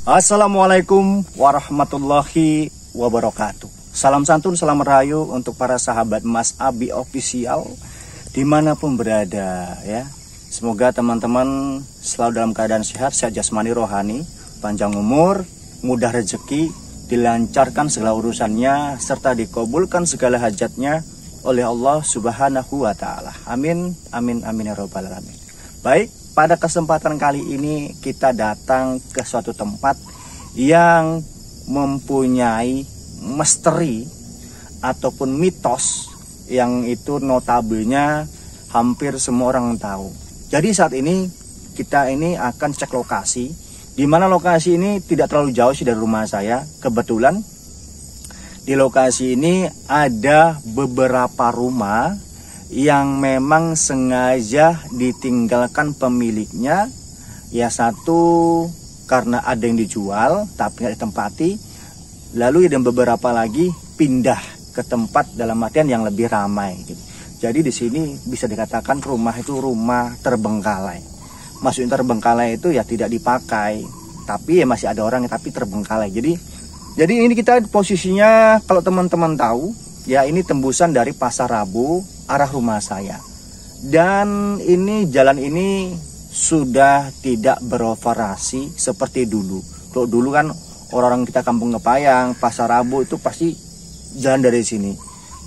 Assalamualaikum warahmatullahi wabarakatuh. Salam santun, salam rahayu untuk para sahabat Mas Abi Official dimanapun berada ya. Semoga teman-teman selalu dalam keadaan sehat jasmani rohani, panjang umur, mudah rezeki, dilancarkan segala urusannya, serta dikabulkan segala hajatnya oleh Allah Subhanahu wa Ta'ala. Amin, amin, amin ya Rabbal alamin. Baik, pada kesempatan kali ini kita datang ke suatu tempat yang mempunyai misteri ataupun mitos yang itu notabene hampir semua orang tahu. Jadi saat ini kita ini akan cek lokasi, di mana lokasi ini tidak terlalu jauh sih dari rumah saya. Kebetulan di lokasi ini ada beberapa rumah yang memang sengaja ditinggalkan pemiliknya. Ya, satu karena ada yang dijual tapi nggak ditempati, lalu ada beberapa lagi pindah ke tempat dalam artian yang lebih ramai gitu. Jadi di sini bisa dikatakan rumah itu rumah terbengkalai. Maksudnya terbengkalai itu ya tidak dipakai, tapi ya masih ada orang tapi terbengkalai. Jadi ini kita posisinya, kalau teman-teman tahu ya, ini tembusan dari Pasar Rabu arah rumah saya. Dan ini jalan ini sudah tidak beroperasi seperti dulu. Kalau dulu kan orang-orang kita kampung Ngepayang, Pasar Rabu itu pasti jalan dari sini,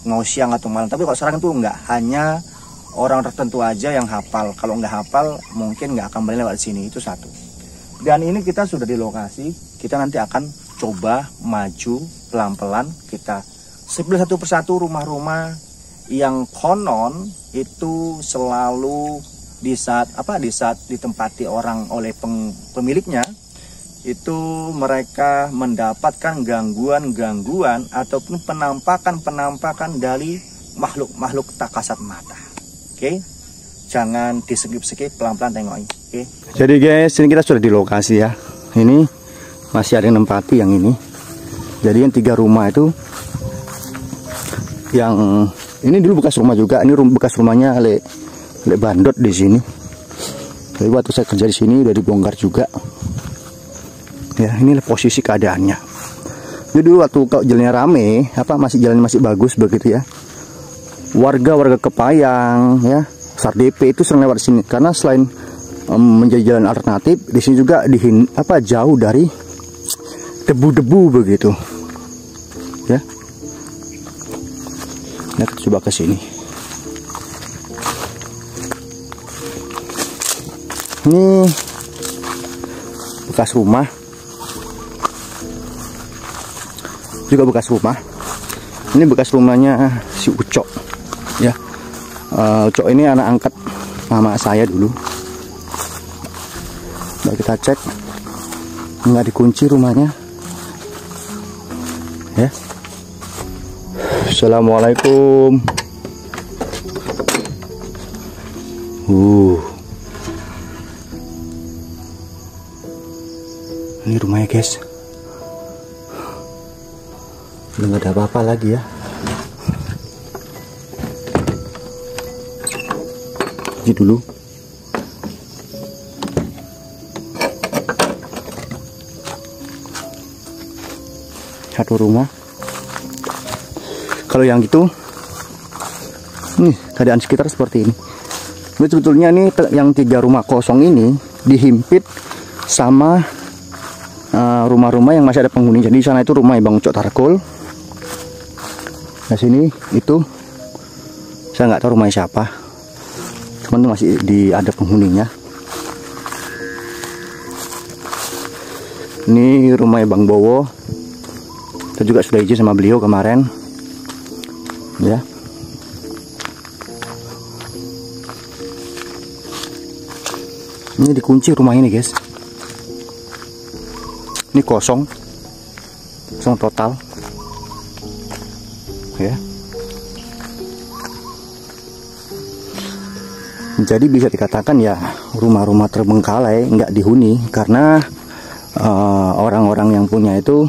mau siang atau malam. Tapi kalau sekarang itu enggak, hanya orang tertentu aja yang hafal. Kalau nggak hafal mungkin nggak akan boleh lewat sini, itu satu. Dan ini kita sudah di lokasi, kita nanti akan coba maju pelan-pelan, kita sebelah satu persatu rumah-rumah yang konon itu selalu di saat ditempati orang oleh pemiliknya, itu mereka mendapatkan gangguan-gangguan ataupun penampakan dari makhluk-makhluk tak kasat mata. Oke, jangan di-skip, pelan-pelan tengok. Oke. Jadi guys, ini kita sudah di lokasi ya. Ini masih ada yang nempati yang ini. Jadi yang 3 rumah itu, yang ini dulu bekas rumah juga. Ini bekas rumahnya Lek Bandot di sini. Jadi waktu saya kerja di sini udah dibongkar juga. Ya, ini posisi keadaannya. Jadi dulu waktu kalau jalannya rame, jalan masih bagus begitu ya. Warga Kepayang ya, Sardepe itu sering lewat sini karena selain menjadi jalan alternatif, di sini juga jauh dari debu-debu begitu. Ya. Nah, kita coba ke sini. Ini bekas rumah. Juga bekas rumah. Ini bekas rumahnya si Ucok. Ya. Ucok ini anak angkat mama saya dulu. Nah, kita cek. Nggak dikunci rumahnya. Ya. Assalamualaikum. Ini rumahnya guys. Udah nggak ada apa-apa lagi ya. Ini dulu. Satu rumah. Kalau yang gitu, nih keadaan sekitar seperti ini. Ini sebetulnya nih yang 3 rumah kosong ini dihimpit sama rumah-rumah yang masih ada penghuni. Jadi sana itu rumah Bang Ucok Tarkul. Nah sini itu saya nggak tahu rumahnya siapa. Cuman itu masih ada penghuninya. Ini rumahnya Bang Bowo. Kita juga sudah izin sama beliau kemarin. Ya. Ini dikunci rumah ini guys. Ini kosong total. Ya. Jadi bisa dikatakan ya rumah-rumah terbengkalai, nggak dihuni karena orang-orang yang punya itu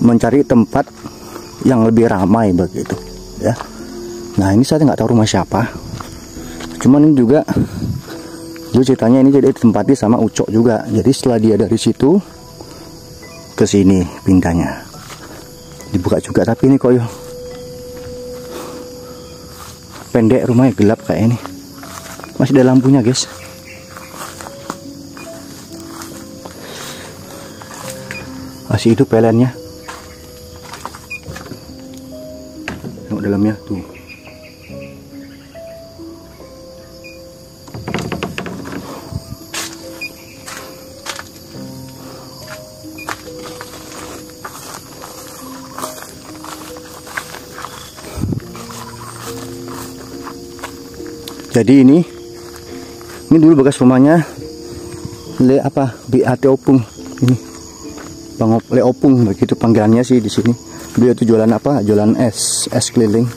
mencari tempat yang lebih ramai begitu ya. Nah ini saya nggak tahu rumah siapa, cuman ini juga Dulu ceritanya ini jadi ditempati sama Ucok juga. Jadi setelah dia dari situ ke sini pindahnya. Dibuka juga, tapi ini kok yo pendek, rumahnya gelap kayak ini. Masih ada lampunya, guys. Masih hidup pelennya. Tengok dalamnya tuh. Jadi ini dulu bekas rumahnya BAT Opung ini, Bang Le Opung begitu panggilannya sih di sini. Beliau itu jualan apa? Jualan es keliling,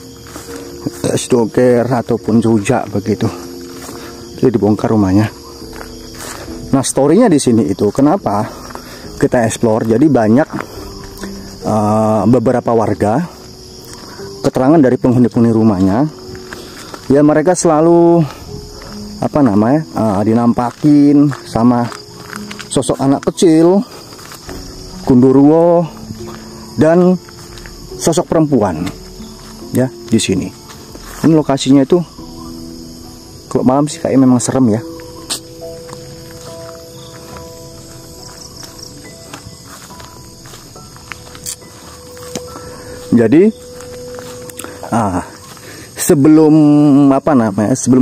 es doger ataupun rujak begitu. Jadi dibongkar rumahnya. Nah, storynya di sini itu kenapa kita explore? Jadi banyak beberapa warga, keterangan dari penghuni rumahnya. Ya mereka selalu dinampakin sama sosok anak kecil, gundurwo, dan sosok perempuan ya di sini. Ini lokasinya itu kalau malam sih kayaknya memang serem ya. Jadi sebelum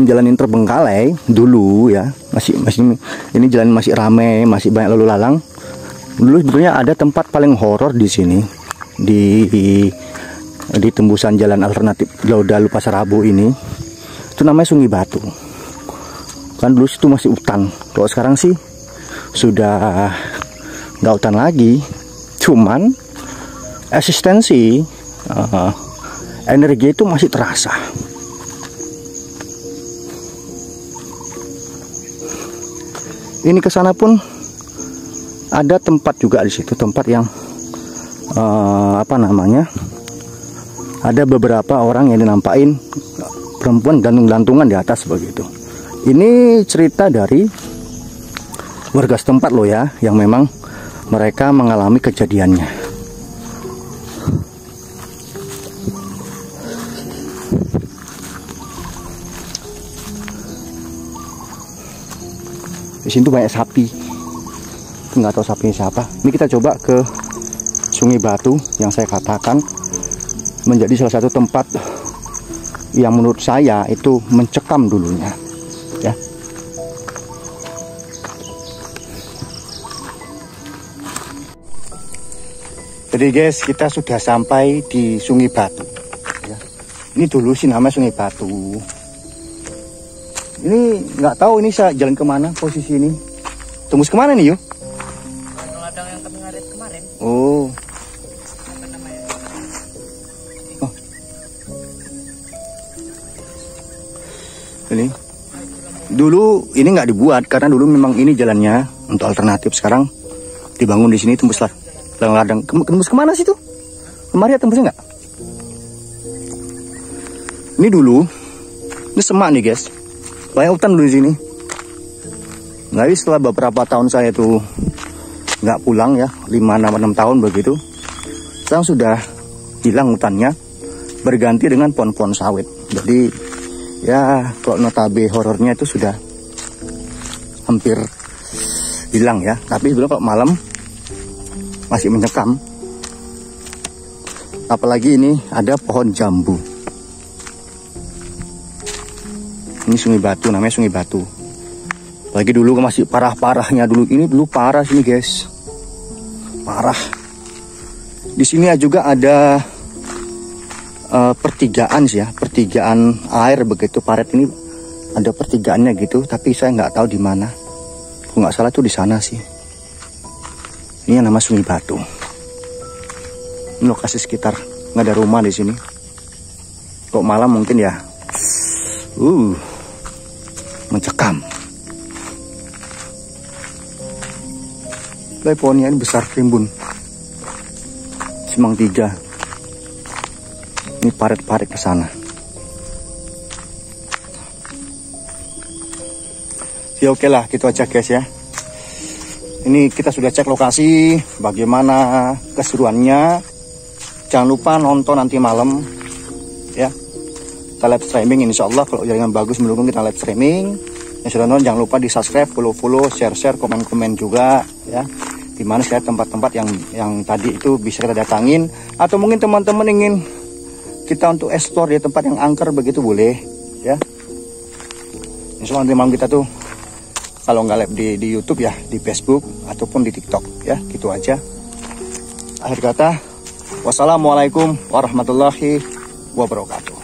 jalan ini terbengkalai dulu ya, masih ini jalan masih ramai, masih banyak lalu lalang. Dulu sebetulnya ada tempat paling horor di sini, di tembusan jalan alternatif Laudalu Pasar Rabu ini. Itu namanya Sungai Batu. Kan dulu situ masih hutan. Kalau sekarang sih sudah nggak hutan lagi. Cuman eksistensi energi itu masih terasa. Ini ke sana pun ada tempat juga di situ, tempat yang ada beberapa orang yang dinampakin perempuan gantung-gantungan di atas begitu. Ini cerita dari warga setempat loh ya, yang memang mereka mengalami kejadiannya. Di sini tuh banyak sapi. Nggak tahu sapinya siapa. Ini kita coba ke Sungai Batu yang saya katakan menjadi salah satu tempat yang menurut saya itu mencekam dulunya ya. Jadi guys, kita sudah sampai di Sungai Batu ya. Ini dulu sih namanya Sungai Batu. Ini nggak tahu ini saya jalan kemana posisi ini. Tembus kemana nih yuk? Ladang yang kami ngarit kemarin. Oh. Apa namanya? Oh. Ini. Dulu ini nggak dibuat karena dulu memang ini jalannya untuk alternatif. Sekarang dibangun di sini tembus ladang. Tembus kemana sih tuh? Kemarin tembusnya nggak? Ini dulu. Ini semak nih guys. Banyak hutan dulu di sini. Nah, setelah beberapa tahun saya tuh nggak pulang ya, 5-6 tahun begitu, sekarang sudah hilang hutannya, berganti dengan pohon-pohon sawit. Jadi ya kalau notabe horornya itu sudah hampir hilang ya. Tapi sebelum kalau malam masih mencekam. Apalagi ini ada pohon jambu. Ini Sungai Batu, namanya Sungai Batu. Lagi dulu masih parah-parahnya dulu. Ini dulu parah sini guys, parah. Di sini juga ada pertigaan sih ya, pertigaan air begitu. Paret ini ada pertigaannya gitu, tapi saya nggak tahu di mana. Kalau nggak salah tuh di sana sih. Ini yang nama Sungai Batu. Ini lokasi sekitar, nggak ada rumah di sini. Kok malam mungkin ya, mencekam. Pohonnya ini besar rimbun, Simang 3. Ini parit-parit ke sana. Ya oke lah, gitu aja guys ya. Ini kita sudah cek lokasi, bagaimana keseruannya. Jangan lupa nonton nanti malam ya. Kita live streaming, insya Allah kalau jaringan bagus mendukung kita live streaming. Yang sudah nonton jangan lupa di subscribe, follow, share, komen juga ya. Dimana saya tempat-tempat yang tadi itu bisa kita datangin, atau mungkin teman-teman ingin kita untuk explore di tempat yang angker begitu boleh ya. Insya Allah nanti malam kita tuh kalau nggak live di YouTube ya, di Facebook ataupun di TikTok ya, gitu aja. Akhir kata, wassalamualaikum warahmatullahi wabarakatuh.